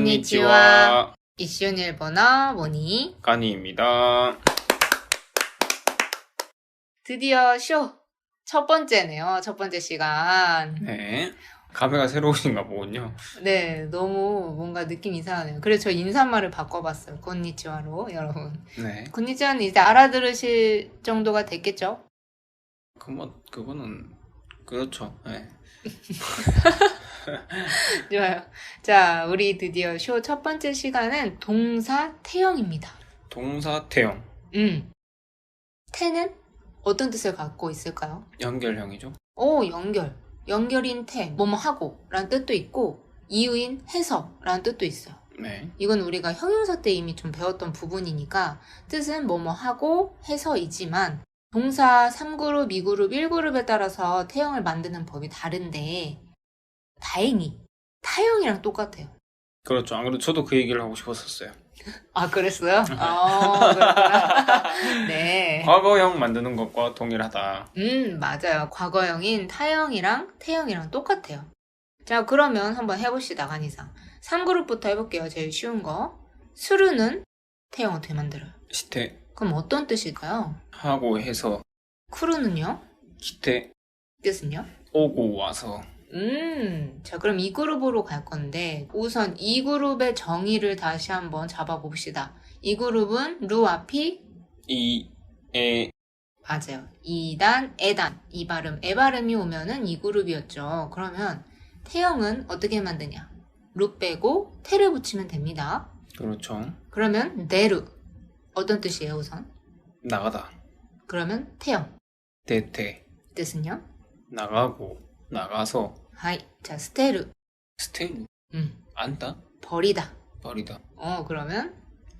konnichiwa. 一緒に일본어 모니 까니입니다. 드디어 쇼 첫 번째네요. 첫 번째 시간. 네. 감회가 새로우신가 보군요. 네, 너무 뭔가 느낌 이상하네요. 그래서 저 인사말을 바꿔봤어요. konnichiwa로 여러분. 네. konnichiwa는 이제 알아들으실 정도가 됐겠죠? 그거는 그렇죠. 네. 좋아요. 자, 우리 드디어 쇼 첫 번째 시간은 동사 태형입니다. 동사 태형. 태는 어떤 뜻을 갖고 있을까요? 연결형이죠. 오, 연결. 연결인 태, 뭐뭐 하고 라는 뜻도 있고 이유인 해서 라는 뜻도 있어요. 네. 이건 우리가 형용사 때 이미 좀 배웠던 부분이니까 뜻은 뭐뭐 하고 해서이지만 동사 3그룹, 2그룹, 1그룹에 따라서 태형을 만드는 법이 다른데 다행히 타형이랑 똑같아요. 그렇죠. 안 그래도 저도 그 얘기를 하고 싶었었어요. 아, 그랬어요? 그렇구나. 네. 과거형 만드는 것과 동일하다. 맞아요. 과거형인 타형이랑 태형이랑 똑같아요. 자, 그러면 한번 해봅시다, 간이상. 3그룹부터 해볼게요. 제일 쉬운 거. 스루는 태형 어떻게 만들어요? 시태 그럼 어떤 뜻일까요? 하고 해서 쿠루는요? 기태 뜻은요? 오고 와서. 자, 그럼 2그룹으로 갈 건데 우선 2그룹의 정의를 다시 한번 잡아봅시다. 2그룹은 루 앞이 에 맞아요. 2단, 에단, 이 발음, 에 발음이 오면은 2그룹이었죠. 그러면 태형은 어떻게 만드냐? 루 빼고 태를 붙이면 됩니다. 그렇죠. 그러면 네루 어떤 뜻이에요, 우선? 나가다. 그러면 태형 대태 뜻은요? 나가고 나가서. 하이, 자, 스테루 스테루 안다 버리다. 버리다. 그러면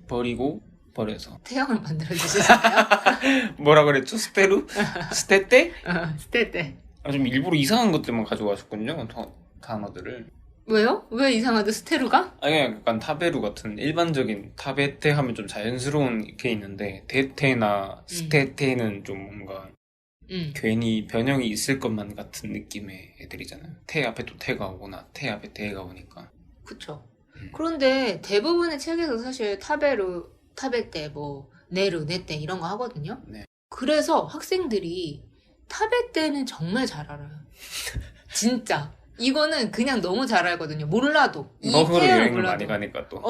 버리고 버려서. 태형을 만들어 주시잖아요. 뭐라 그랬죠? 스테루? 스테떼? 스테테. 좀 일부러 이상한 것들만 가져가셨군요. 단어들을. 왜요? 왜 이상하죠? 스테루가? 아니, 약간 타베루 같은 일반적인 타베테 하면 좀 자연스러운 게 있는데 데테나 스테테는 좀 뭔가 괜히 변형이 있을 것만 같은 느낌의 애들이잖아요. 테 앞에 또 테가 오거나 테 앞에 테가 오니까. 그쵸. 그런데 대부분의 책에서 사실 타베루, 타베테, 뭐 네루, 네테 이런 거 하거든요. 네. 그래서 학생들이 타베테는 정말 잘 알아요. 진짜. 이거는 그냥 너무 잘 알거든요. 몰라도. 이 먹으러 태형을 여행을 몰라도. 많이 가니까 또.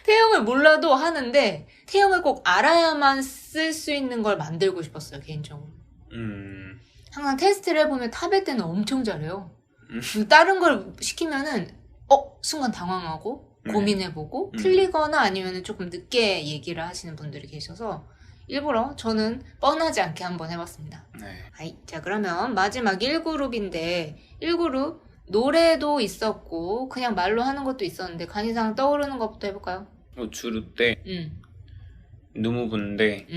태형을 몰라도 하는데 태형을 꼭 알아야만 쓸 수 있는 걸 만들고 싶었어요, 개인적으로. 항상 테스트를 해보면 타베테는 엄청 잘해요. 다른 걸 시키면은 순간 당황하고 고민해보고 틀리거나 아니면 조금 늦게 얘기를 하시는 분들이 계셔서 일부러 저는 뻔하지 않게 한번 해봤습니다. 네. 자, 그러면 마지막 1그룹인데 1그룹 노래도 있었고 그냥 말로 하는 것도 있었는데 간이상 떠오르는 것부터 해볼까요? 주르떼, 누무분데,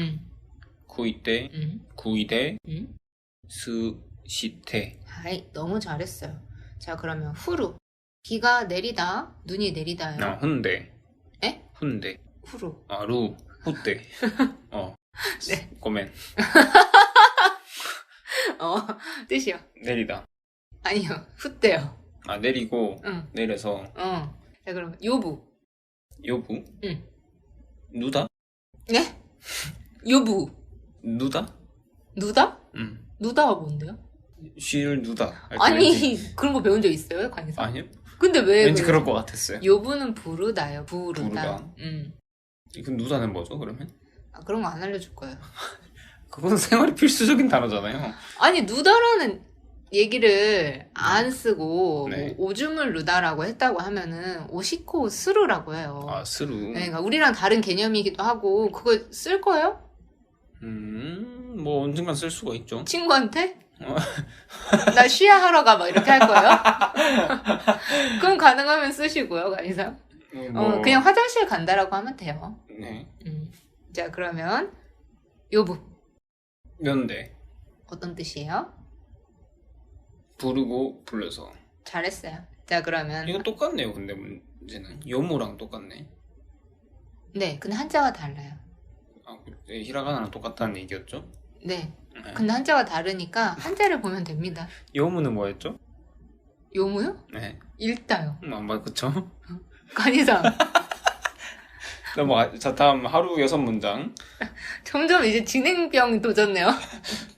구이떼, 구이데, 스시테. 너무 잘했어요. 자, 그러면 후루. 비가 내리다, 눈이 내리다요. 훈데. 에? 훈데. 후루. 루, 후떼. 네. 고멘. 뜻이요. 내리다. 아니요, 후대요. 내리고, 내려서. 자, 그럼 요부. 요부? 누다? 네? 요부. 누다? 누다? 누다가 뭔데요? 쉬를 누다. 아니, 그런 거 배운 적 있어요, 관이상? 아니요. 근데 왜? 왠지 그럴 것 같았어요. 요부는 부르다요, 부르다. 그럼 누다는 뭐죠, 그러면? 그런 거 안 알려줄 거예요. 그건 생활에 필수적인 단어잖아요. 아니, 누다라는 얘기를 안 쓰고 네. 뭐 오줌을 누다라고 했다고 하면은 오시코 스루라고 해요. 스루. 네, 그러니까 우리랑 다른 개념이기도 하고 그거 쓸 거예요? 뭐 언젠간 쓸 수가 있죠. 친구한테? 나 쉬야 하러 가 막 이렇게 할 거예요? 그럼 가능하면 쓰시고요, 간이상. 그냥 화장실 간다라고 하면 돼요. 네. 자, 그러면 요부. 면대. 어떤 뜻이에요? 부르고 불러서. 잘했어요. 자, 그러면 이거 똑같네요. 근데 문제는 요모랑 똑같네. 네, 근데 한자가 달라요. 히라가나랑 똑같다는 얘기였죠? 네. 근데 한자가 다르니까 한자를 보면 됩니다. 요무는 뭐였죠? 요무요? 네. 읽다요. 그쵸? 간이상. 자, 다음 하루 6문장. 점점 이제 진행병 도졌네요.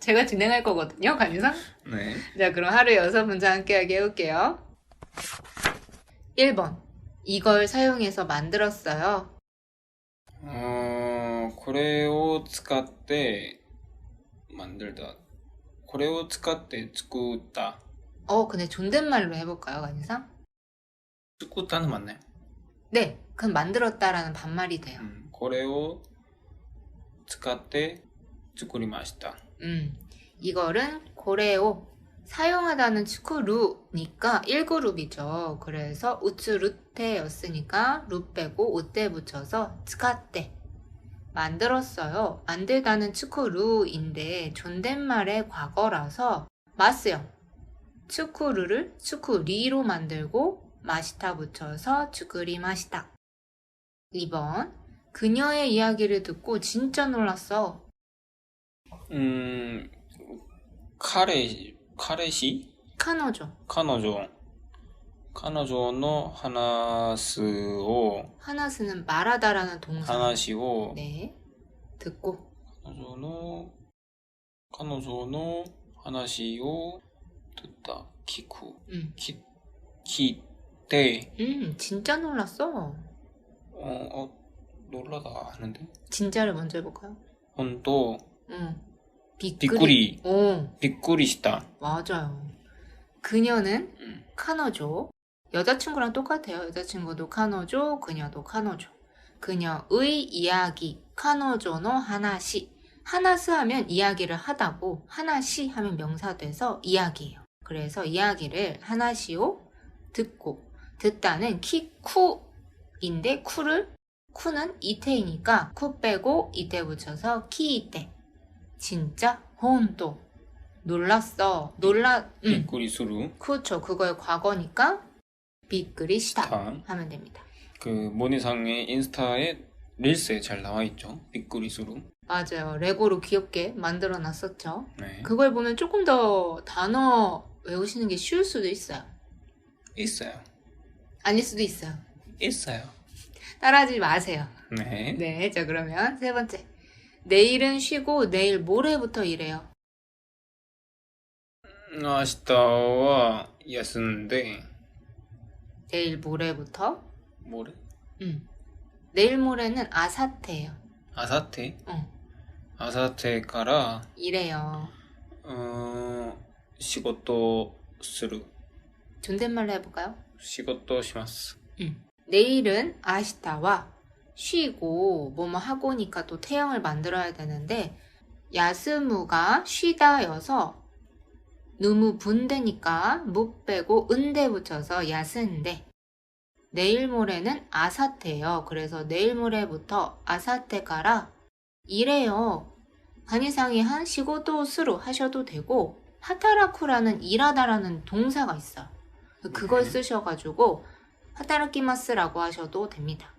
제가 진행할 거거든요, 간이상. 네. 자, 그럼 하루 6문장 함께하게 해볼게요. 1번. 이걸 사용해서 만들었어요. これを使って만들다. これを使って作った. 근데 존댓말로 해볼까요, 간이상? 作った는 맞나요? 네, 그럼 만들었다라는 반말이 돼요. これを使って作りました. 이거는 고레오 사용하다는 축구루니까 1그룹이죠. 그래서 우츠루테였으니까 루 빼고 우테 붙여서 츠카테 만들었어요. 만들다는 축구루인데 존댓말의 과거라서 마스형 축구루를 축구리로 만들고 마시타 붙여서 축구리 마시타. 2번 그녀의 이야기를 듣고 진짜 놀랐어. 彼氏 카노죠. 彼女の話を 하나스는 말하다라는 동사. 話を 네. 듣고 彼女の話を듣다. 聞く 聞いて 진짜 놀랐어. 놀라다 하는데. 진짜를 먼저 해볼까요? 本当 비꾸리. びっくりした 맞아요. 그녀는 카노조. 여자친구랑 똑같아요. 여자친구도 카노조, 그녀도 카노조. 그녀의 이야기, 카노조노 하나시. 하나스 하면 이야기를 하다고, 하나시 하면 명사 돼서 이야기예요. 그래서 이야기를 하나시오 듣고, 듣다는 키쿠인데 쿠는 이테이니까 쿠 빼고 이테 붙여서 키이테. 진짜 혼또 놀랐어. 비꾸리수루. 그렇죠. 그거의 과거니까 비끄리시다 다. 하면 됩니다. 그 모니상의 인스타에 릴스에 잘 나와 있죠. 비꾸리수루. 맞아요. 레고로 귀엽게 만들어 놨었죠. 네. 그걸 보면 조금 더 단어 외우시는 게 쉬울 수도 있어요. 있어요. 아닐 수도 있어요. 있어요. 따라하지 마세요. 네. 네. 자, 그러면 세 번째. 내일은 쉬고 내일 모레부터 일해요. 明日は休んで 내일 모레부터? 모레? 내일 모레는 아사테예요. 아사테? 응. 아사테から 일해요. 仕事する 존댓말로 해볼까요? 仕事します 내일은 아시타와 쉬고 뭐뭐 하고니까 또 태형을 만들어야 되는데 야스무가 쉬다여서 누무 분대니까 무 빼고 은대 붙여서 야스인데 내일 모레는 아사테예요. 그래서 내일 모레부터 아사테가라 일해요. 간이상이 한 시고도 스루 하셔도 되고 하타라쿠라는 일하다라는 동사가 있어요. 그걸 쓰셔가지고 하타라키마스라고 하셔도 됩니다.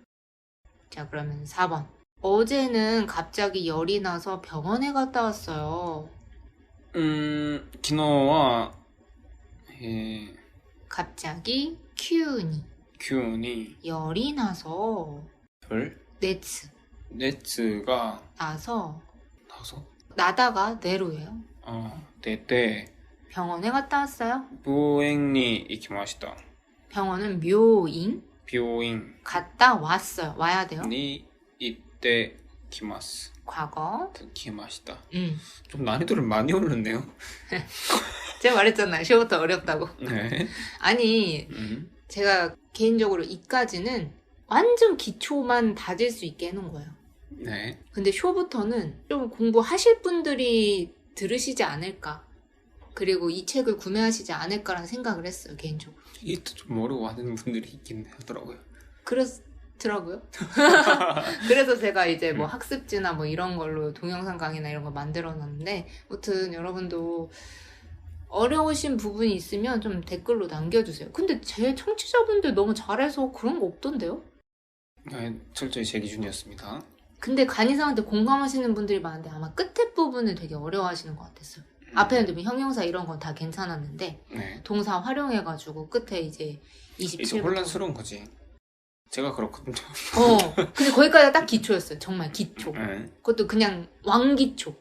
자, 그러면 4번. 어제는 갑자기 열이 나서 병원에 갔다 왔어요. 昨日は、갑자기 큐니 急に 열이 나서 熱 네츠 熱が 나서 나서 나다가 내로예요. 出て 병원에 갔다 왔어요. 病院に行きました 병원은 묘인 病院 갔다 왔어요. 와야 돼요. に行ってきます 과거. 来ました 좀 난이도를 많이 올렸네요. 제가 말했잖아요. 시험부터 어렵다고. 네. 아니 제가 개인적으로 이까지는 완전 기초만 다질 수 있게 해놓은 거예요. 네. 근데 쇼부터는 좀 공부하실 분들이 들으시지 않을까. 그리고 이 책을 구매하시지 않을까라는 생각을 했어요. 개인적으로. 이게 좀 어려워하는 분들이 있긴 하더라고요. 그렇더라고요. 그래서 제가 이제 뭐 학습지나 뭐 이런 걸로 동영상 강의나 이런 거 만들어 놨는데 아무튼 여러분도 어려우신 부분이 있으면 좀 댓글로 남겨주세요. 근데 제 청취자분들 너무 잘해서 그런 거 없던데요? 네, 철저히 제 기준이었습니다. 근데 간이상한테 공감하시는 분들이 많은데 아마 끝에 부분을 되게 어려워하시는 것 같았어요. 앞에는 뭐 형용사 이런 건 다 괜찮았는데 네. 동사 활용해가지고 끝에 이제 27부터 이제 혼란스러운 거지. 제가 그렇거든요. 근데 거기까지 딱 기초였어요. 정말 기초. 네. 그것도 그냥 왕기초.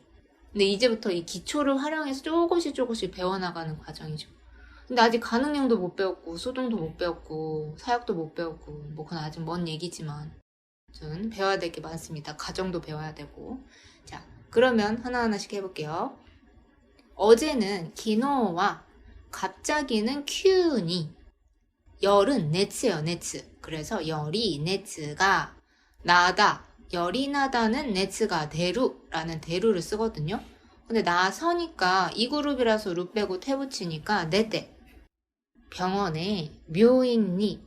근데 이제부터 이 기초를 활용해서 조금씩 배워나가는 과정이죠. 근데 아직 가능형도 못 배웠고, 수동도 못 배웠고, 사역도 못 배웠고, 뭐 그건 아직 먼 얘기지만, 아무튼 배워야 될 게 많습니다. 가정도 배워야 되고. 자, 그러면 하나하나씩 해볼게요. 어제는 기노와 갑자기는 큐니, 열은 네츠예요, 네츠. 그래서 열이 네츠가 나다, 열이 나다는 네츠가 데루라는 데루를 쓰거든요. 근데 나서니까 이 그룹이라서 루 빼고 테 붙이니까 네때. 병원에 묘인이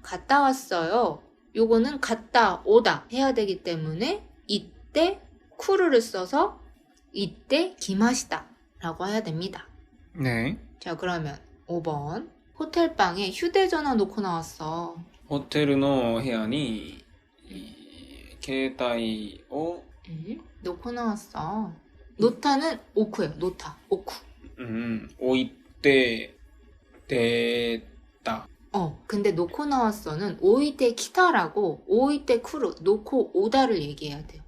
갔다 왔어요. 요거는 갔다 오다 해야 되기 때문에 이때 쿠르를 써서 이때 기마시다 라고 해야 됩니다. 네. 자, 그러면 5번. 호텔방에 휴대전화 놓고 나왔어. ホテルの部屋に携帯を 놓고 나왔어. 노타는 오쿠예요. 노타. 오쿠. 置いて出た. 근데 놓고 나왔어는 오이테 키타라고 오이테 쿠루, 놓고 오다를 얘기해야 돼요.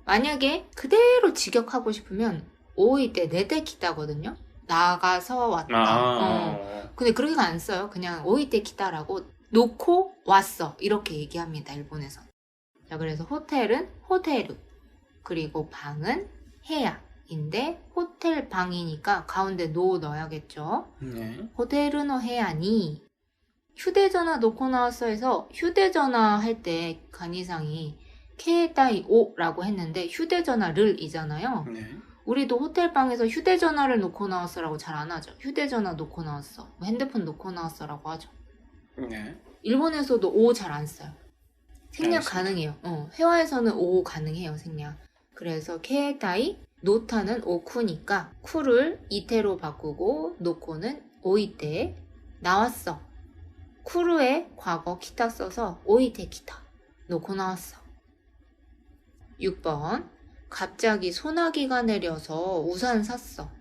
만약에 그대로 직역하고 싶으면 오이테 네테 키타거든요. 나가서 왔다. 근데 그렇게 안 써요. 그냥 오이테 키타라고 놓고 왔어. 이렇게 얘기합니다. 일본에서. 자, 그래서 호텔은 호테루, 그리고 방은 해야인데 호텔 방이니까 가운데 노 넣어야겠죠. 네. 호텔의 해야니 휴대전화 놓고 나왔어 해서 휴대전화 할 때 간이상이 케이타이오라고 했는데 휴대전화를 이잖아요. 네. 우리도 호텔방에서 휴대전화를 놓고 나왔어라고 잘 안 하죠. 휴대전화 놓고 나왔어, 핸드폰 놓고 나왔어라고 하죠. 네. 일본에서도 오 잘 안 써요. 생략 알겠습니다. 가능해요. 회화에서는 오 가능해요. 생략. 그래서 케이타이 노타는 오쿠니까 쿠를 이테로 바꾸고 노코는 오이테. 나왔어. 쿠르의 과거 키타 써서 오이테 키타. 놓고 나왔어. 6번. 갑자기 소나기가 내려서 우산 샀어.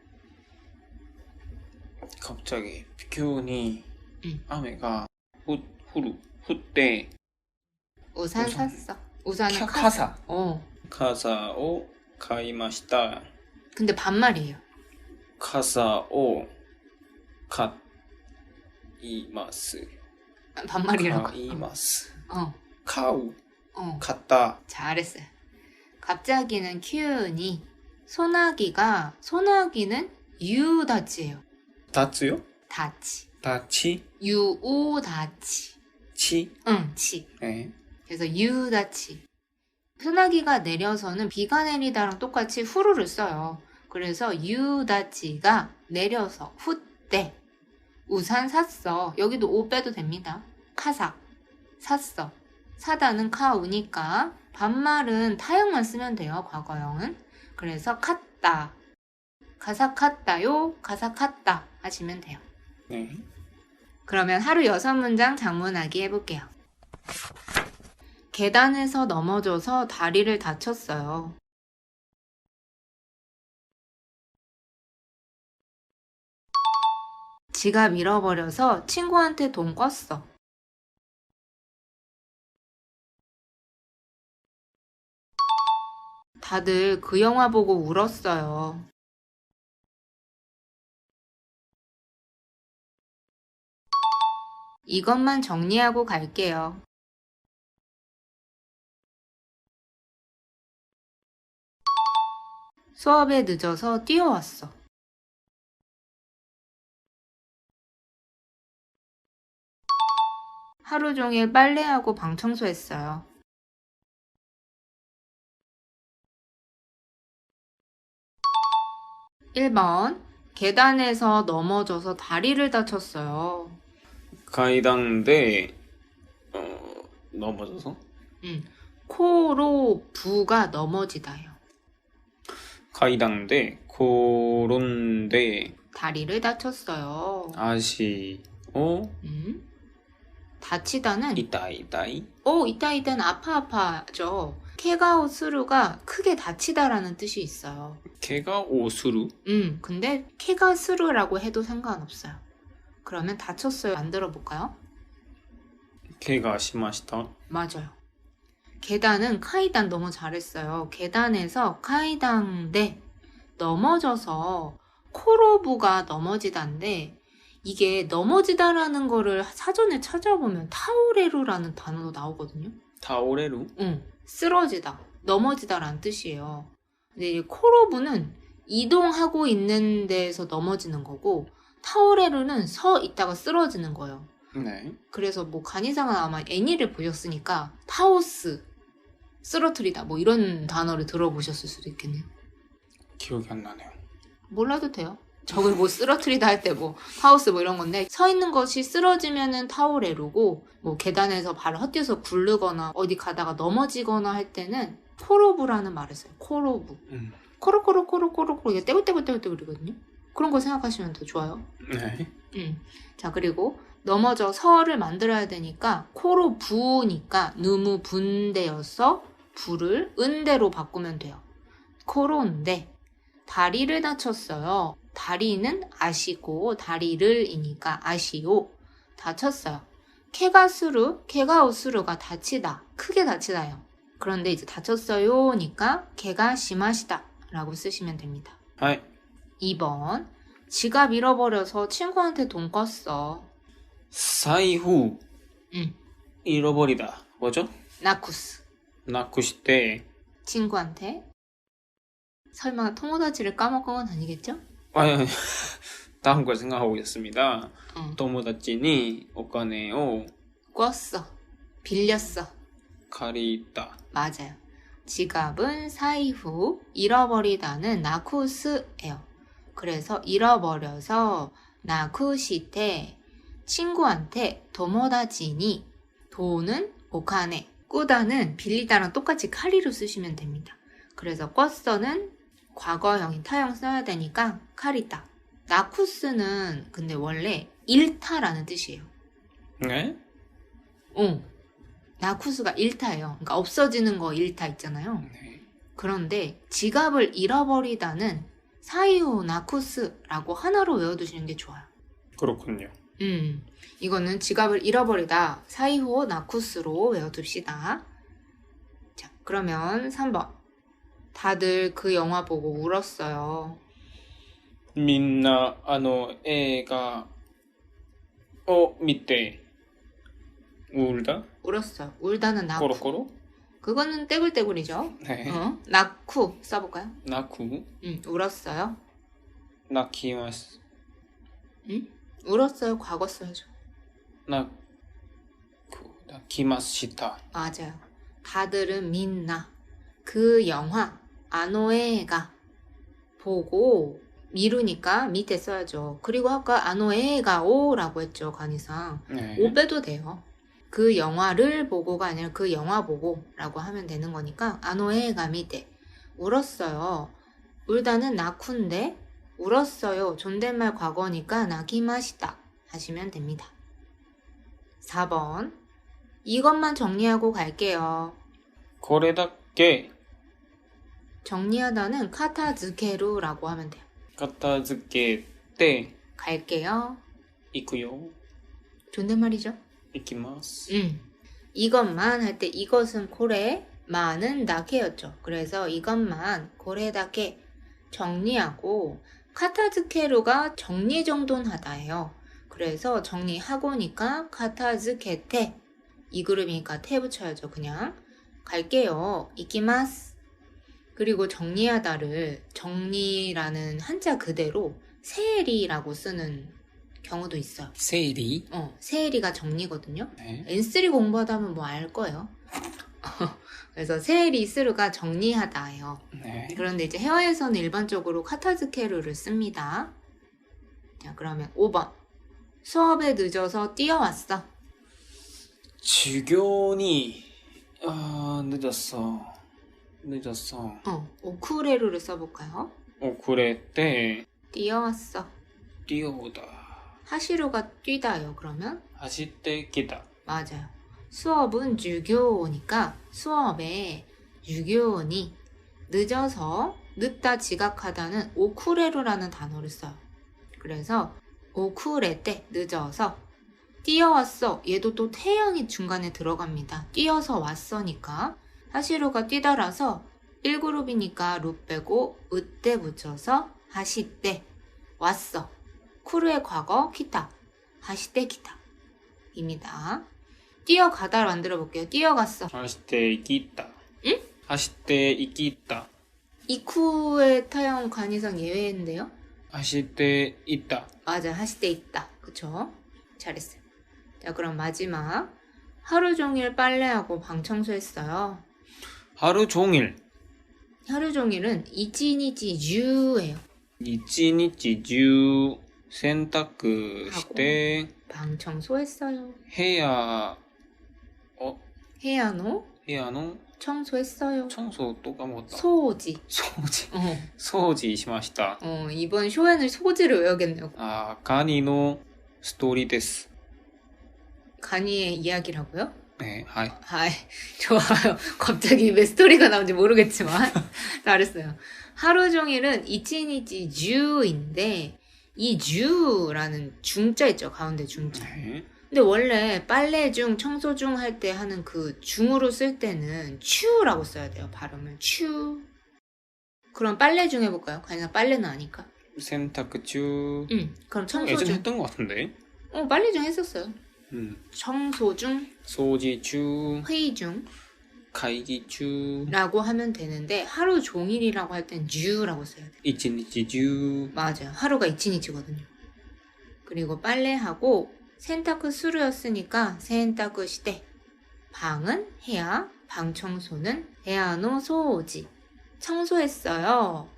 갑자기急に 雨が 降って 우산 샀어. 우산은傘. 어. 傘を買いました. 근데 반말이에요. 傘を買います. 반말이라고. 買います. 買う. 買う. 갔다. 잘했어요. 갑자기는 큐니. 소나기는 유다치예요. 다츠요? 다치. 다치? 유오다치. 치? 응, 치. 네. 그래서 유다치. 소나기가 내려서는 비가 내리다랑 똑같이 후루를 써요. 그래서 유다치가 내려서 후때. 우산 샀어. 여기도 오 빼도 됩니다. 카사. 샀어. 사다는 카우니까 반말은 타형만 쓰면 돼요. 과거형은. 그래서 갔다. 가사 갔다요. 가사 갔다 하시면 돼요. 네. 그러면 하루 6문장 장문하기 해볼게요. 계단에서 넘어져서 다리를 다쳤어요. 지갑 잃어버려서 친구한테 돈 꿨어. 다들 그 영화 보고 울었어요. 이것만 정리하고 갈게요. 수업에 늦어서 뛰어왔어. 하루 종일 빨래하고 방 청소했어요. (1번) 계단에서 넘어져서 다리를 다쳤어요. 階段で 넘어져서? 코로 부가 넘어지다요. 階段で転んで 다리를 다쳤어요. 足を 다치다는痛い痛い 이따이는 아파아파죠. 케가오 스루가 크게 다치다라는 뜻이 있어요. 怪我をする 근데 케가 스루라고 해도 상관없어요. 그러면 다쳤어요. 만들어 볼까요? 개가 시마시타. 맞아요. 계단은 카이단 너무 잘했어요. 계단에서 카이단데 넘어져서 코로부가 넘어지다인데 이게 넘어지다라는 거를 사전에 찾아보면 타오레루라는 단어도 나오거든요. 타오레루? 응, 쓰러지다, 넘어지다라는 뜻이에요. 근데 이 코로부는 이동하고 있는 데에서 넘어지는 거고 타오레루는 서 있다가 쓰러지는 거예요. 네. 그래서 뭐 간이상은 아마 애니를 보셨으니까 타오스, 쓰러트리다 뭐 이런 단어를 들어보셨을 수도 있겠네요. 기억이 안 나네요. 몰라도 돼요. 저걸 뭐 쓰러트리다 할 때 뭐 타오스 뭐 이런 건데 서 있는 것이 쓰러지면은 타오레루고 뭐 계단에서 발을 헛디뎌서 굴르거나 어디 가다가 넘어지거나 할 때는 코로부라는 말을 써요. 코로부. 코로코로코로코로코로 이게 떼굴떼굴떼굴떼굴이거든요. 그런 거 생각하시면 더 좋아요. 네. 자, 그리고 넘어져 서를 만들어야 되니까 코로 부니까 누무 분대여서 부를 은대로 바꾸면 돼요. 코로인데 다리를 다쳤어요. 다리는 아시고 다리를이니까 아시오. 다쳤어요. 케가수루, 케가우수루가 다치다. 크게 다치다요. 그런데 이제 다쳤어요니까 케가 시마시다 라고 쓰시면 됩니다. 2번 지갑 잃어버려서 친구한테 돈 껐어. 사이후. 응. 잃어버리다. 뭐죠? 나쿠스. 나쿠시테. 친구한테. 설마 토모다치를 까먹은 건 아니겠죠? 아니, 다음 걸 생각하고 있습니다. 응. 토모다치니 오카네오 꿨어. 빌렸어. 카리다. 맞아요. 지갑은 사이후, 잃어버리다는 나쿠스예요. 그래서 잃어버려서 나쿠시테, 친구한테 토모다치니, 돈은 오카네, 꾸다는 빌리다랑 똑같이 카리로 쓰시면 됩니다. 그래서 꿨어는 과거형인 타형 써야 되니까 카리다. 나쿠스는 근데 원래 잃다라는 뜻이에요. 네? 응. 나쿠스가 잃다예요. 그러니까 없어지는 거 잃다 있잖아요. 네. 그런데 지갑을 잃어버리다는 사이오 나쿠스라고 하나로 외워두시는 게 좋아요. 그렇군요. 이거는 지갑을 잃어버리다 사이호 나쿠스로 외워둡시다. 자, 그러면 3번. 다들 그 영화 보고 울었어요. 민나 에가 밑에 울다? 울었어요. 울다는 나쿠. 코로코로? 그거는 떼굴떼굴이죠. 네. 나쿠 써볼까요? 나쿠? 울었어요. 나키마스. 울었어요. 과거 써야죠. 나키마시타. 맞아요. 다들은 민나 그 영화 아노에가 보고 미루니까 밑에 써야죠. 그리고 아까 아노에가 오라고 했죠. 간이상. 네. 오 빼도 돼요. 그 영화를 보고가 아니라 그 영화 보고라고 하면 되는 거니까 아노에가 밑에 울었어요. 울다는 나쿠인데 울었어요. 존댓말 과거니까 나키마시다 하시면 됩니다. 4번. 이것만 정리하고 갈게요. 고래답게 정리하다는 카타즈케루라고 하면 돼요. 갖다즈게 때 갈게요. 이쿠요. 존댓말이죠? 이키마스. 이것만 할 때 이것은 고래, 마는 다케였죠. 그래서 이것만 고래다케 정리하고 카타즈케루가 정리정돈하다예요. 그래서 정리하고니까 카타즈케테 이 그룹이니까 테 붙여야죠. 그냥 갈게요. 이키마스. 그리고 정리하다를 정리라는 한자 그대로 세리라고 쓰는 경우도 있어요. 세리? 세리가 정리거든요. 네. N3 공부하다 보면 뭐 알 거예요. 그래서 세리스루가 정리하다예요. 네. 그런데 이제 해외에서는 일반적으로 카타즈케루를 씁니다. 자, 그러면 5번. 수업에 늦어서 뛰어왔어. 주교니 늦었어. 오쿠레루를 써볼까요? 그래 때 뛰어왔어. 뛰어오다. 하시루가 뛰다요. 그러면 하시때 기다. 맞아요. 수업은 주교니까 수업에 주교니 늦어서 늦다 지각하다는 오쿠레루라는 단어를 써요. 그래서 오쿠레 때 늦어서 뛰어왔어. 얘도 또 태형이 중간에 들어갑니다. 뛰어서 왔어니까 하시루가 뛰다라서 1그룹이니까 루 빼고 으때 붙여서 하시때 왔어. 쿠르의 과거 기타 하시때 기타 입니다. 뛰어가다 만들어 볼게요. 뛰어갔어. 하시때 이끼있다. 응? 하시때 이끼있다. 이쿠의 타형 간이상 예외인데요. 하시때 있다. 맞아, 하시때 있다. 그쵸? 잘했어요. 자, 그럼 마지막. 하루 종일 빨래하고 방 청소했어요. 하루 종일. 하루 종일은 이치니치 주예요. 이치니치 주洗濯して 방 청소했어요. 해야 해야노 해야노 청소했어요. 청소 또 까먹었다. 소지. 소지. 어. 소지 しました. 이번 쇼에는 소지를 외우겠네요. 아, 가니노 스토리 데스. 가니의 이야기라고요? 네, 하이. 하이, 좋아요. 갑자기 왜 스토리가 나온지 모르겠지만 잘했어요. 하루 종일은 이치니치 주인데 이 주라는 중자 있죠. 가운데 중자. 네. 근데 원래 빨래 중, 청소 중 할 때 하는 그 중으로 쓸 때는 추라고 써야 돼요. 발음을 추. 그럼 빨래 중 해볼까요? 아니면 빨래는 아니까. 洗濯中. 그럼 청소 예전에 중. 했던 것 같은데. 빨래 중 했었어요. 청소 중, 소지 중, 회의 중.会議中. 라고 하면 되는데 하루 종일이라고 할 땐 주라고 써야 돼요. 이치니치 주. 맞아요. 하루가 이치니치거든요. 그리고 빨래하고 센타크 수루였으니까 센타크 시대. 방은 해야, 방 청소는 해야노 소지. 청소했어요.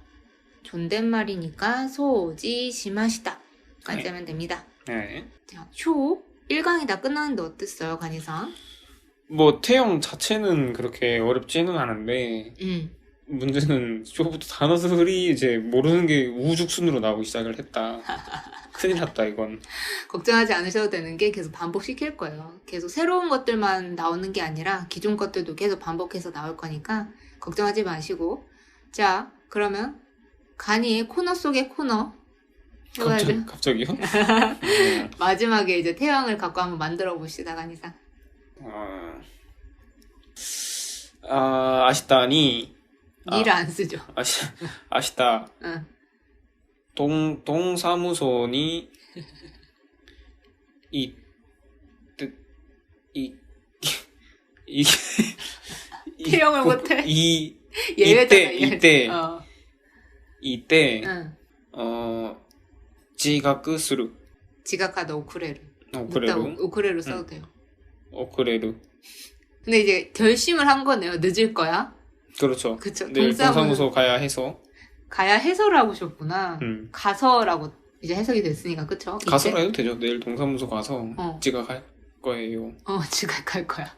존댓말이니까 소지 시마시다. 까지 네. 하면 됩니다. 네. 자, 쇼 1강이 다 끝났는데 어땠어요, 간이상? 뭐 태형 자체는 그렇게 어렵지는 않은데 문제는 쇼부터 단어들이 이제 모르는 게 우후죽순으로 나오기 시작을 했다. 큰일 났다 이건. 걱정하지 않으셔도 되는 게 계속 반복시킬 거예요. 계속 새로운 것들만 나오는 게 아니라 기존 것들도 계속 반복해서 나올 거니까 걱정하지 마시고. 자, 그러면 간이의 코너 속의 코너 해봐야죠. 갑자기요? 마지막에 이제 태양을 갖고 한번 만들어 봅시다, 간이상. 아시다니. 니를 안 쓰죠. 아시다. 응. 동사무소니 태형을 못해. 이때 응. 지각する. 지각하다 오쿠레루. 오쿠레루. 오쿠레루 써도 돼요. 오쿠레루. 근데 이제 결심을 한 거네요. 늦을 거야. 그렇죠. 그쵸. 내일 동사무소 가야 해서. 가야 해서를 하고 싶구나. 가서라고 이제 해석이 됐으니까, 그쵸? 가서라 해도 되죠. 내일 동사무소 가서 지각할 거예요. 지각할 거야.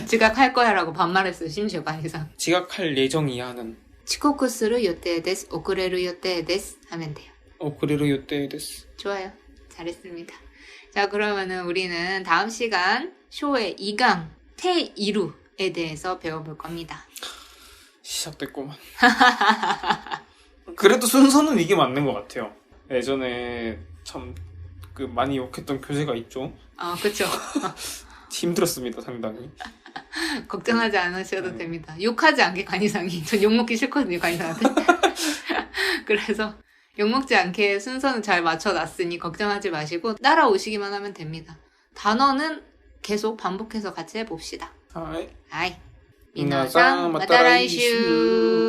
지각할 거야라고 반말했어요. 심지어 간이상. 지각할 예정이야는. 치코쿠스루 요때 데스, 오쿠레루 요때 데스 하면 돼요. 오쿠레루 요때 데스. 좋아요. 잘했습니다. 자, 그러면은 우리는 다음 시간 쇼의 2강 태이루에 대해서 배워볼 겁니다. 시작됐구만. 그래도 순서는 이게 맞는 것 같아요. 예전에 참 많이 욕했던 교재가 있죠. 그쵸. 힘들었습니다, 상당히. 걱정하지 않으셔도 됩니다. 욕하지 않게 간이상이. 전 욕먹기 싫거든요, 간이상한테. 그래서 욕먹지 않게 순서는 잘 맞춰놨으니 걱정하지 마시고 따라오시기만 하면 됩니다. 단어는 계속 반복해서 같이 해봅시다. 하이. 미나상, 마타라이슈.